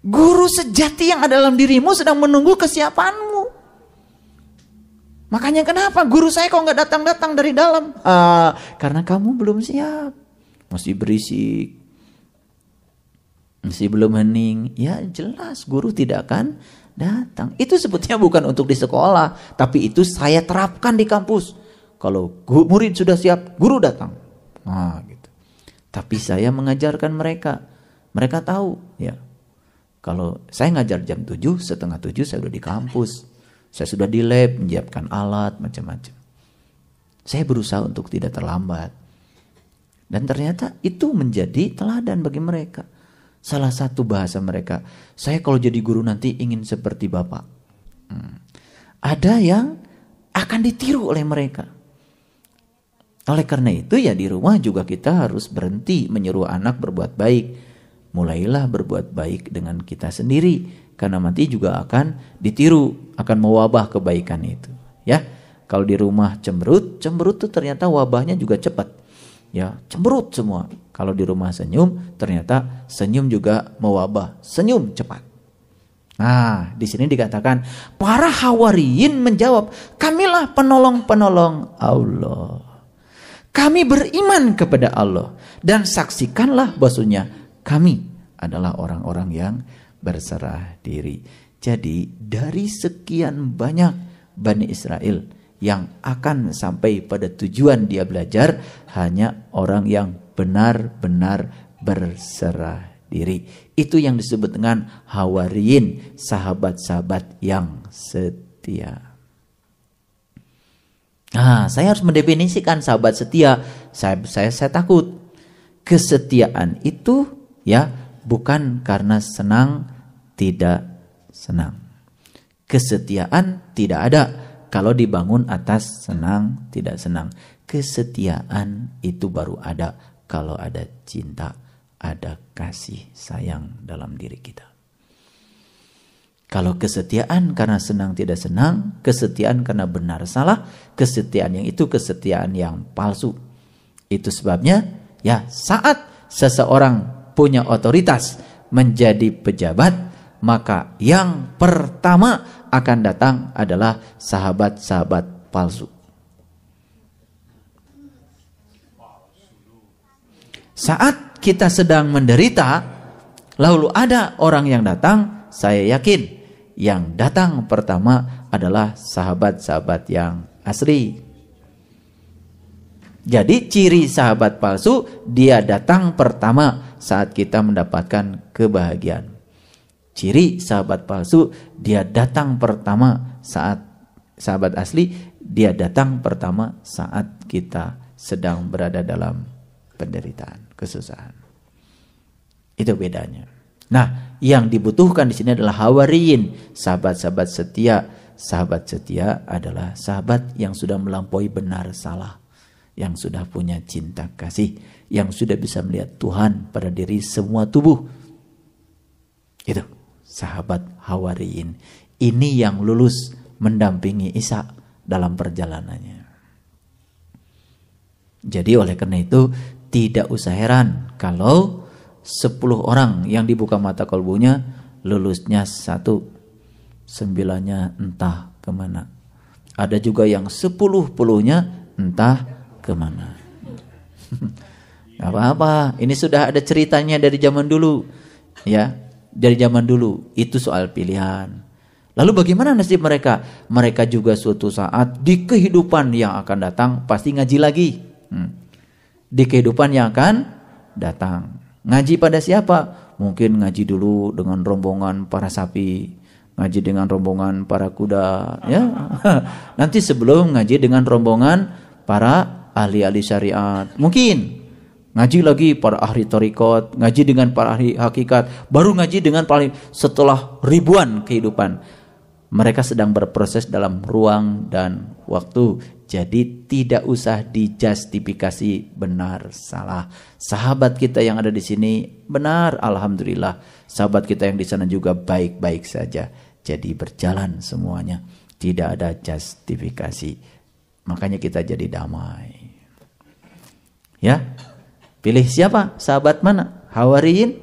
Guru sejati yang ada dalam dirimu sedang menunggu kesiapanmu. Makanya kenapa guru saya kok nggak datang-datang dari dalam? Karena kamu belum siap. Masih berisik. Masih belum hening. Ya jelas guru tidak akan datang. Itu sebetulnya bukan untuk di sekolah. Tapi itu saya terapkan di kampus. Kalau murid sudah siap, guru datang. Gitu. Tapi saya mengajarkan mereka. Mereka tahu. Ya. Kalau saya ngajar jam 7, setengah 7 saya sudah di kampus. Saya sudah di lab, menyiapkan alat, macam-macam. Saya berusaha untuk tidak terlambat. Dan ternyata itu menjadi teladan bagi mereka. Salah satu bahasa mereka, saya kalau jadi guru nanti ingin seperti Bapak. Ada yang akan ditiru oleh mereka. Oleh karena itu ya di rumah juga kita harus berhenti menyuruh anak berbuat baik. Mulailah berbuat baik dengan kita sendiri. Karena nanti juga akan ditiru, akan mewabah kebaikan itu. Ya, kalau di rumah cemberut tuh ternyata wabahnya juga cepat. Ya, cemberut semua. Kalau di rumah senyum, ternyata senyum juga mewabah. Senyum cepat. Nah, di sini dikatakan para hawariyin menjawab, kamilah penolong-penolong Allah. Kami beriman kepada Allah dan saksikanlah bahwasanya kami adalah orang-orang yang berserah diri. Jadi dari sekian banyak Bani Israel yang akan sampai pada tujuan dia belajar, hanya orang yang benar-benar berserah diri. Itu yang disebut dengan hawariyin, sahabat-sahabat yang setia. Nah, saya harus mendefinisikan sahabat setia. Saya takut. Kesetiaan itu ya bukan karena senang tidak senang. Kesetiaan tidak ada kalau dibangun atas senang tidak senang. Kesetiaan itu baru ada kalau ada cinta, ada kasih sayang dalam diri kita. Kalau kesetiaan karena senang tidak senang, kesetiaan karena benar salah, kesetiaan yang itu kesetiaan yang palsu. Itu sebabnya ya saat seseorang punya otoritas menjadi pejabat, maka yang pertama akan datang adalah sahabat-sahabat palsu. Saat kita sedang menderita, lalu ada orang yang datang, saya yakin yang datang pertama adalah sahabat-sahabat yang asli. Jadi ciri sahabat palsu, dia datang pertama saat kita mendapatkan kebahagiaan. Ciri sahabat palsu, dia datang pertama saat sahabat asli, dia datang pertama saat kita sedang berada dalam penderitaan, kesusahan. Itu bedanya. Nah, yang dibutuhkan di sini adalah hawariyin, sahabat-sahabat setia. Sahabat setia adalah sahabat yang sudah melampaui benar salah, yang sudah punya cinta kasih, yang sudah bisa melihat Tuhan pada diri semua tubuh. Itu sahabat hawariyin. Ini yang lulus mendampingi Isa dalam perjalanannya. Jadi oleh karena itu tidak usah heran kalau 10 orang yang dibuka mata kolbunya lulusnya 1, 9-nya entah kemana. Ada juga yang 10-10-nya entah kemana. Gak apa-apa, ini sudah ada ceritanya dari zaman dulu. Ya, dari zaman dulu itu soal pilihan. Lalu bagaimana nasib mereka? Mereka juga suatu saat di kehidupan yang akan datang pasti ngaji lagi. Di kehidupan yang akan datang. Ngaji pada siapa? Mungkin ngaji dulu dengan rombongan para sapi, ngaji dengan rombongan para kuda, ya. Nanti sebelum ngaji dengan rombongan para ahli-ahli syariat. Mungkin ngaji lagi para ahli thariqat, ngaji dengan para ahli hakikat, baru ngaji dengan para setelah ribuan kehidupan. Mereka sedang berproses dalam ruang dan waktu. Jadi tidak usah dijustifikasi benar salah. Sahabat kita yang ada di sini benar, alhamdulillah. Sahabat kita yang di sana juga baik-baik saja. Jadi berjalan semuanya, tidak ada justifikasi. Makanya kita jadi damai. Ya, pilih siapa? Sahabat mana? Hawariyin.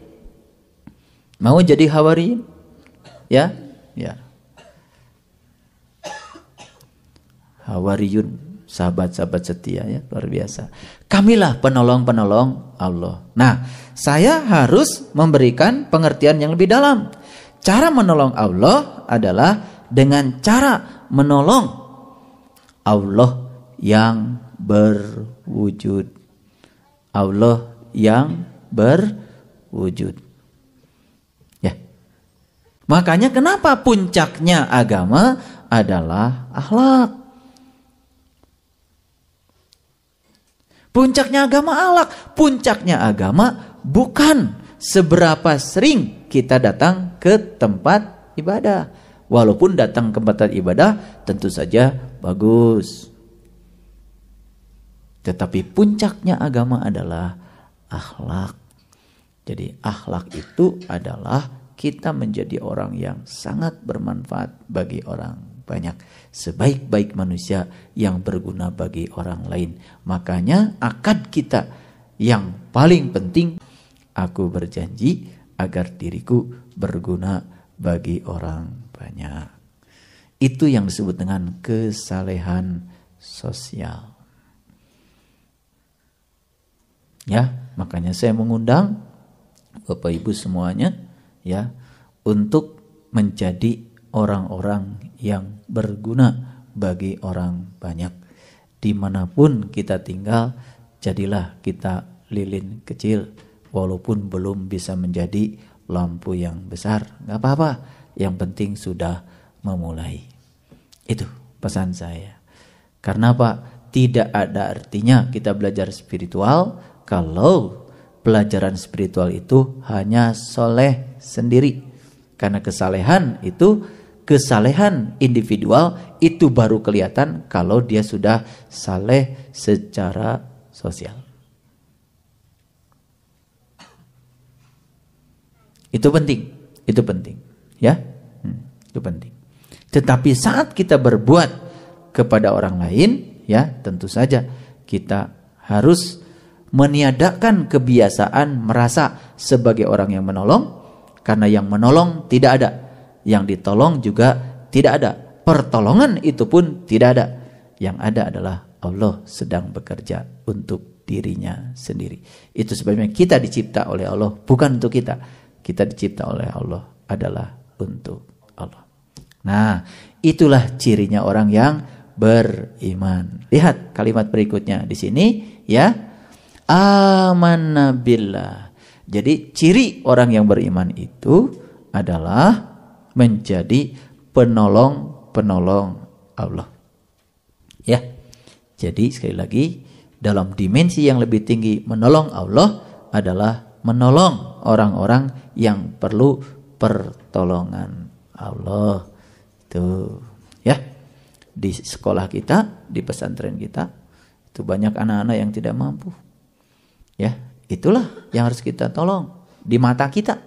Mau jadi Hawariyin? Ya, ya. Hawariyun, sahabat-sahabat setia ya, luar biasa. Kamilah penolong-penolong Allah. Nah, saya harus memberikan pengertian yang lebih dalam. Cara menolong Allah adalah dengan cara menolong Allah yang berwujud. Allah yang berwujud. Ya. Makanya kenapa puncaknya agama adalah akhlak. Puncaknya agama akhlak. Puncaknya agama bukan seberapa sering kita datang ke tempat ibadah. Walaupun datang ke tempat ibadah tentu saja bagus. Tetapi puncaknya agama adalah akhlak. Jadi akhlak itu adalah kita menjadi orang yang sangat bermanfaat bagi orang banyak. Sebaik-baik manusia yang berguna bagi orang lain. Makanya akad kita yang paling penting, aku berjanji agar diriku berguna bagi orang banyak. Itu yang disebut dengan kesalehan sosial. Ya, makanya saya mengundang Bapak Ibu semuanya ya untuk menjadi orang-orang yang berguna bagi orang banyak. Dimanapun kita tinggal, jadilah kita lilin kecil, walaupun belum bisa menjadi lampu yang besar. Gak apa-apa, yang penting sudah memulai. Itu pesan saya. Karena apa? Tidak ada artinya kita belajar spiritual kalau pelajaran spiritual itu hanya soleh sendiri. Karena kesalehan itu, kesalehan individual itu baru kelihatan kalau dia sudah saleh secara sosial. Itu penting, ya, itu penting. Tetapi saat kita berbuat kepada orang lain, ya tentu saja kita harus meniadakan kebiasaan merasa sebagai orang yang menolong, karena yang menolong tidak ada, yang ditolong juga tidak ada, pertolongan itu pun tidak ada. Yang ada adalah Allah sedang bekerja untuk dirinya sendiri. Itu sebabnya kita dicipta oleh Allah bukan untuk kita. Kita dicipta oleh Allah adalah untuk Allah. Nah, itulah cirinya orang yang beriman. Lihat kalimat berikutnya di sini ya. Amanna billah. Jadi ciri orang yang beriman itu adalah menjadi penolong-penolong Allah. Ya. Jadi sekali lagi dalam dimensi yang lebih tinggi menolong Allah adalah menolong orang-orang yang perlu pertolongan Allah. Tuh, ya. Di sekolah kita, di pesantren kita, itu banyak anak-anak yang tidak mampu. Ya, itulah yang harus kita tolong di mata kita.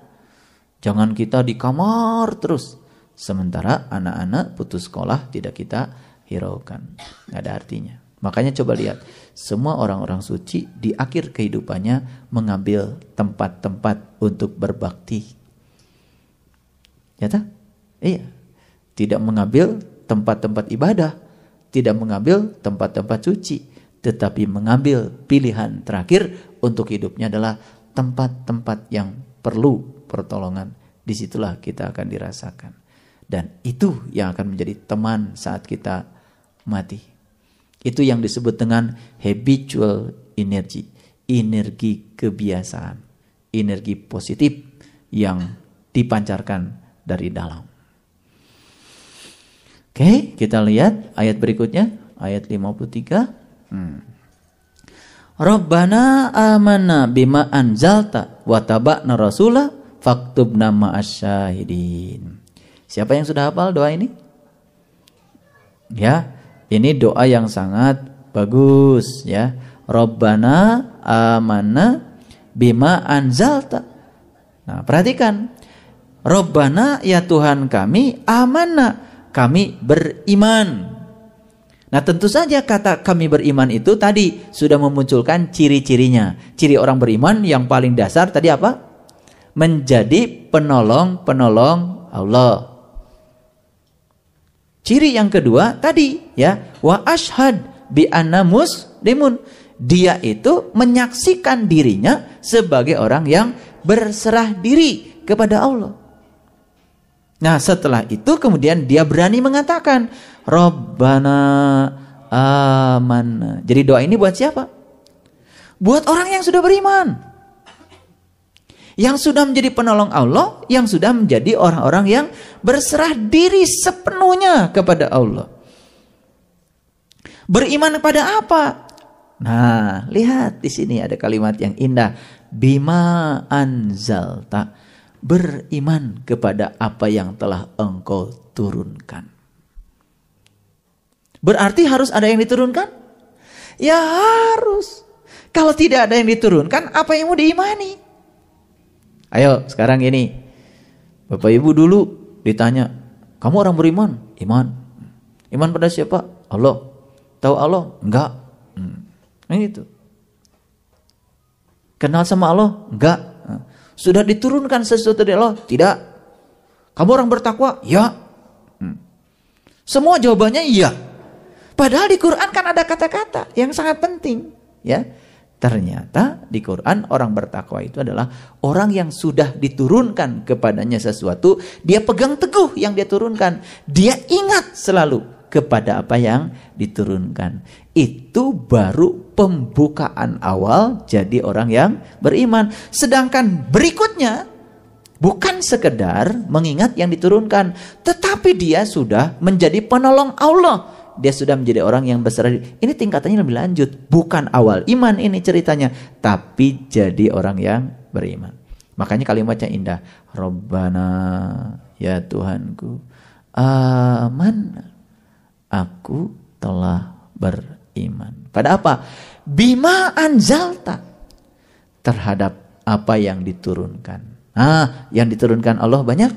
Jangan kita di kamar terus. Sementara anak-anak putus sekolah tidak kita hiraukan. Nggak ada artinya. Makanya coba lihat. Semua orang-orang suci di akhir kehidupannya mengambil tempat-tempat untuk berbakti. Ya tak? Iya. Tidak mengambil tempat-tempat ibadah. Tidak mengambil tempat-tempat suci. Tetapi mengambil pilihan terakhir untuk hidupnya adalah tempat-tempat yang perlu pertolongan. Disitulah kita akan dirasakan. Dan itu yang akan menjadi teman saat kita mati. Itu yang disebut dengan habitual energy. Energi kebiasaan. Energi positif yang dipancarkan dari dalam. Oke, kita lihat ayat berikutnya. Ayat 53. Rabbana amanna bima anzalta wa taba'na rasulah faktubna ma'asyahidin. Siapa yang sudah hafal doa ini? Ya, ini doa yang sangat bagus ya. Rabbana amanna bima anzalta. Nah, perhatikan. Rabbana ya Tuhan kami, amanna kami beriman. Nah, tentu saja kata kami beriman itu tadi sudah memunculkan ciri-cirinya. Ciri orang beriman yang paling dasar tadi apa? menjadi penolong-penolong Allah. Ciri yang kedua tadi ya, wa ashhad bi anna muslimun. Dia itu menyaksikan dirinya sebagai orang yang berserah diri kepada Allah. Nah, setelah itu kemudian dia berani mengatakan Rabbana amanna. Jadi doa ini buat siapa? Buat orang yang sudah beriman, yang sudah menjadi penolong Allah, yang sudah menjadi orang-orang yang berserah diri sepenuhnya kepada Allah. Beriman kepada apa? Nah, lihat di sini ada kalimat yang indah. Bima anzalta. Beriman kepada apa yang telah engkau turunkan. Berarti harus ada yang diturunkan? Ya harus. Kalau tidak ada yang diturunkan, apa yang mau diimani? Ayo sekarang ini, Bapak Ibu dulu ditanya, kamu orang beriman? Iman. Iman pada siapa? Allah. Tahu Allah? Enggak. Nah itu. Kenal sama Allah? Enggak. Sudah diturunkan sesuatu dari Allah? Tidak. Kamu orang bertakwa? Ya. Semua jawabannya iya. Padahal di Quran kan ada kata-kata yang sangat penting, ya. Ternyata di Quran orang bertakwa itu adalah orang yang sudah diturunkan kepadanya sesuatu, dia pegang teguh yang dia turunkan. Dia ingat selalu kepada apa yang diturunkan. Itu baru pembukaan awal jadi orang yang beriman. Sedangkan berikutnya bukan sekedar mengingat yang diturunkan, tetapi dia sudah menjadi penolong Allah. Dia sudah menjadi orang yang berserah diri. Ini tingkatannya lebih lanjut. Bukan awal iman ini ceritanya, tapi jadi orang yang beriman. Makanya kalimatnya indah. Rabbana, ya Tuhanku, aman, aku telah beriman. Pada apa? Bima anzalta. Terhadap apa yang diturunkan. Yang diturunkan Allah banyak?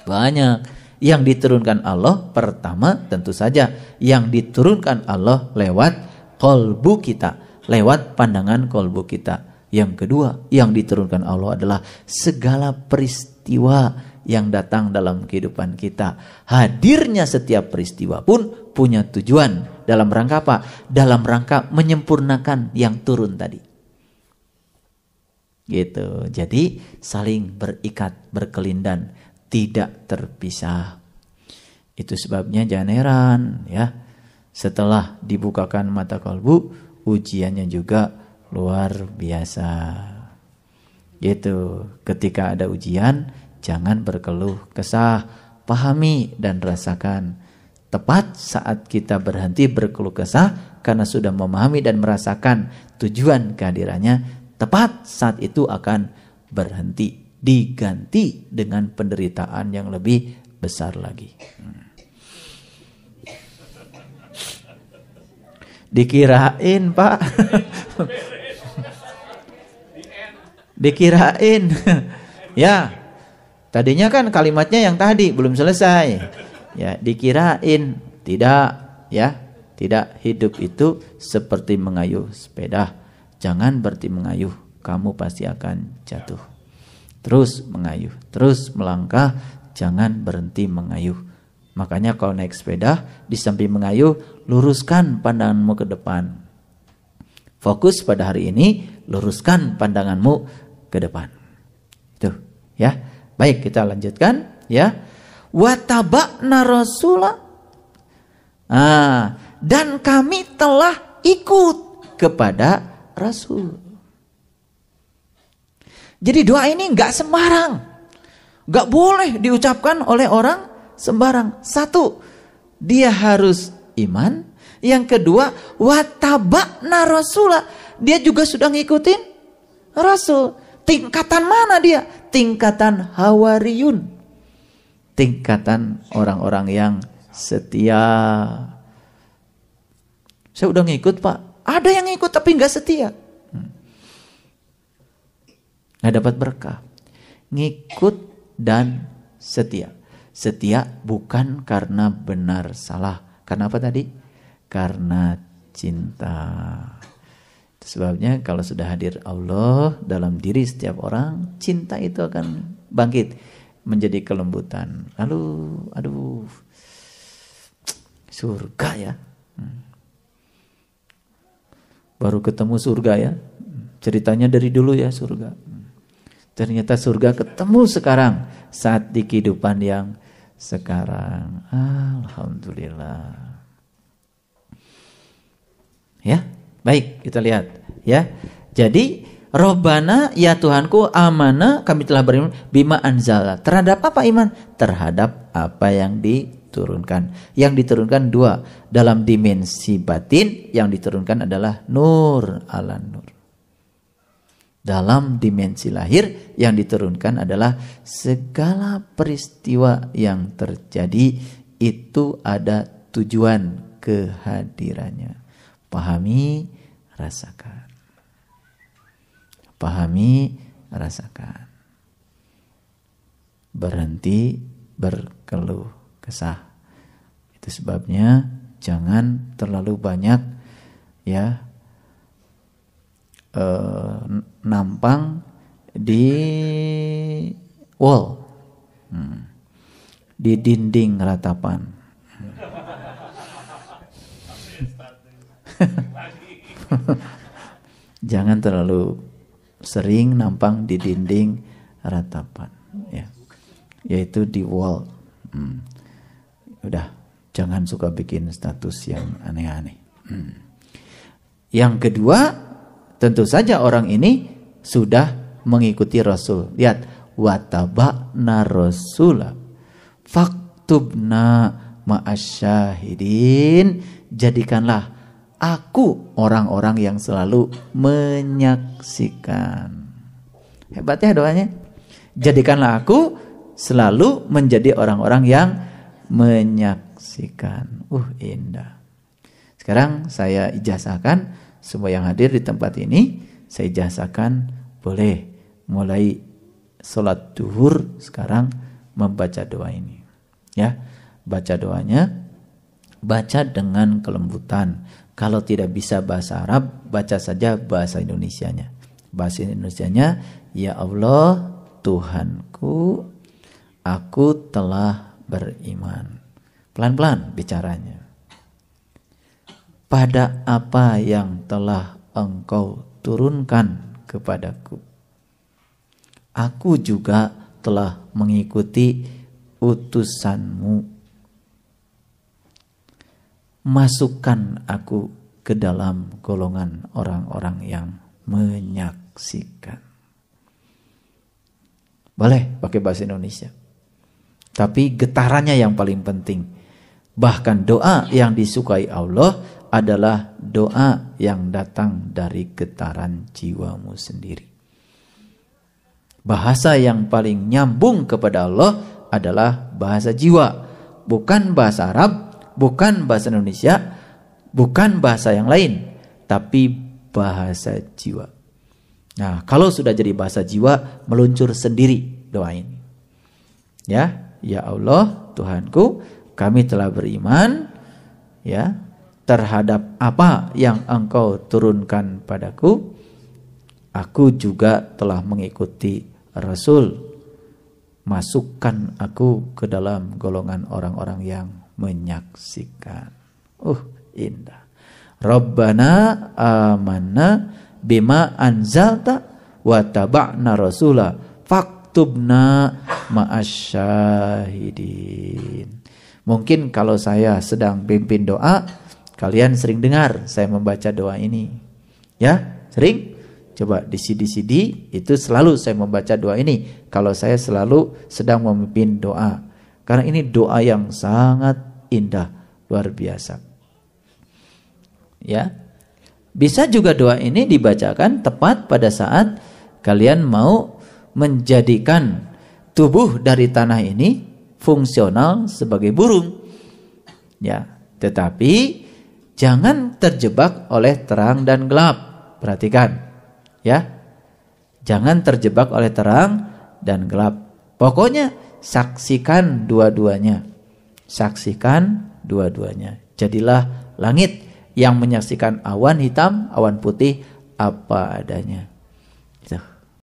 Banyak. Yang diturunkan Allah pertama tentu saja yang diturunkan Allah lewat kolbu kita, lewat pandangan kolbu kita. Yang kedua yang diturunkan Allah adalah segala peristiwa yang datang dalam kehidupan kita. Hadirnya setiap peristiwa pun punya tujuan. Dalam rangka apa? Dalam rangka menyempurnakan yang turun tadi. Gitu. Jadi saling berikat, berkelindan, tidak terpisah. Itu sebabnya jangan heran ya, setelah dibukakan mata kalbu, ujiannya juga luar biasa. Gitu. Ketika ada ujian, jangan berkeluh kesah, pahami dan rasakan. Tepat saat kita berhenti berkeluh kesah karena sudah memahami dan merasakan tujuan kehadirannya, tepat saat itu akan berhenti, diganti dengan penderitaan yang lebih besar lagi. Dikirain Pak. Dikirain. Ya, tadinya kan kalimatnya yang tadi belum selesai. Ya, dikirain. Tidak, ya. Tidak, hidup itu seperti mengayuh sepeda. Jangan berhenti mengayuh, kamu pasti akan jatuh. Terus mengayuh, terus melangkah, jangan berhenti mengayuh. Makanya kalau naik sepeda, di samping mengayuh, luruskan pandanganmu ke depan. Fokus pada hari ini, luruskan pandanganmu ke depan. Itu, ya. Baik, kita lanjutkan, ya. Wataba'na rasulah. Dan kami telah ikut kepada Rasul. Jadi doa ini nggak sembarang, nggak boleh diucapkan oleh orang sembarang. Satu, dia harus iman. Yang kedua, wataba'na rasulah, dia juga sudah ngikutin Rasul. Tingkatan mana dia? Tingkatan hawariyun, tingkatan orang-orang yang setia. Saya udah ngikut Pak. Ada yang ngikut tapi nggak setia. Nggak dapat berkah. Ngikut dan setia. Setia bukan karena benar salah. Karena apa tadi? Karena cinta. Sebabnya kalau sudah hadir Allah dalam diri setiap orang, cinta itu akan bangkit menjadi kelembutan. Lalu, aduh, surga ya. Baru ketemu surga ya. Ceritanya dari dulu ya surga. Ternyata surga ketemu sekarang saat di kehidupan yang sekarang. Alhamdulillah. Ya, baik kita lihat ya. Jadi Robbana, ya Tuhanku, amana, kami telah beriman bima anzala. Terhadap apa iman? Terhadap apa yang diturunkan. Yang diturunkan dua. Dalam dimensi batin yang diturunkan adalah nur ala nur. Dalam dimensi lahir yang diturunkan adalah segala peristiwa yang terjadi itu ada tujuan kehadirannya. Pahami, rasakan. Pahami, rasakan. Berhenti berkeluh kesah. Itu sebabnya jangan terlalu banyak ya nampang di wall, di dinding ratapan. Jangan terlalu sering nampang di dinding ratapan, ya, yaitu di wall. Udah, jangan suka bikin status yang aneh-aneh. Yang kedua, tentu saja orang ini sudah mengikuti Rasul. Lihat, wataba'na rasula faktubna ma'asyahidin. Jadikanlah aku orang-orang yang selalu menyaksikan. Hebat ya doanya. Jadikanlah aku selalu menjadi orang-orang yang menyaksikan. Indah. Sekarang saya ijazahkan semua yang hadir di tempat ini. Saya ijazahkan boleh mulai sholat duhur sekarang membaca doa ini. Ya, baca doanya. Baca dengan kelembutan. Kalau tidak bisa bahasa Arab, baca saja bahasa Indonesianya. Bahasa Indonesianya, ya Allah Tuhanku, aku telah beriman. Pelan-pelan bicaranya. Pada apa yang telah Engkau turunkan kepadaku. Aku juga telah mengikuti utusanmu. Masukkan aku ke dalam golongan orang-orang yang menyaksikan. Boleh pakai bahasa Indonesia. Tapi getarannya yang paling penting. Bahkan doa yang disukai Allah adalah doa yang datang dari getaran jiwamu sendiri. Bahasa yang paling nyambung kepada Allah adalah bahasa jiwa. Bukan bahasa Arab, bukan bahasa Indonesia, bukan bahasa yang lain, tapi bahasa jiwa. Nah, kalau sudah jadi bahasa jiwa, meluncur sendiri doa ini. Ya, ya Allah, Tuhanku, kami telah beriman ya terhadap apa yang Engkau turunkan padaku. Aku juga telah mengikuti Rasul. Masukkan aku ke dalam golongan orang-orang yang menyaksikan. Indah. Rabbana amanna bima anzalta wa taba'na rasula faktubna ma'asyahidin. Mungkin kalau saya sedang pimpin doa, kalian sering dengar saya membaca doa ini. Ya, sering? Coba di CD itu selalu saya membaca doa ini kalau saya selalu sedang memimpin doa. Karena ini doa yang sangat indah, luar biasa. Ya. Bisa juga doa ini dibacakan tepat pada saat kalian mau menjadikan tubuh dari tanah ini fungsional sebagai burung. Ya, tetapi jangan terjebak oleh terang dan gelap. Perhatikan. Ya. Jangan terjebak oleh terang dan gelap. Pokoknya saksikan dua-duanya. Saksikan dua-duanya. Jadilah langit yang menyaksikan awan hitam, awan putih, apa adanya. Gitu.